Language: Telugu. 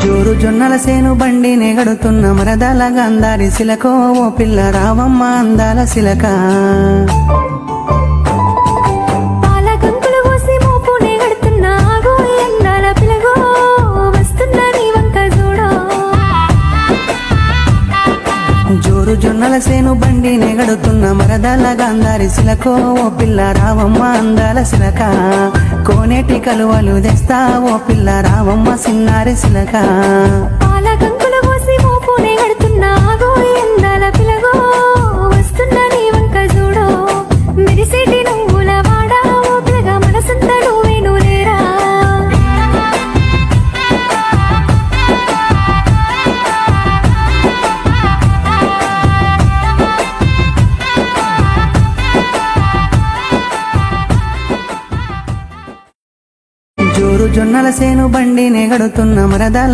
జోరు జొన్నల సేను బండి నెగడుతున్న మరదల గంధారి శిలకో ఓ పిల్ల రావమ్మ అందాల శిలక జోరు జొన్నల సేను బండి నెగడుతున్న మరదల గంధారి శిలకో ఓ పిల్ల రావమ్మ అందాల శిలక కోనేటి కలువలు తెస్తా ఓ పిల్ల రావమ్మ సిన్నారి శిలక జోరు జొన్నల సేను బండి నెగడుతున్న మరదల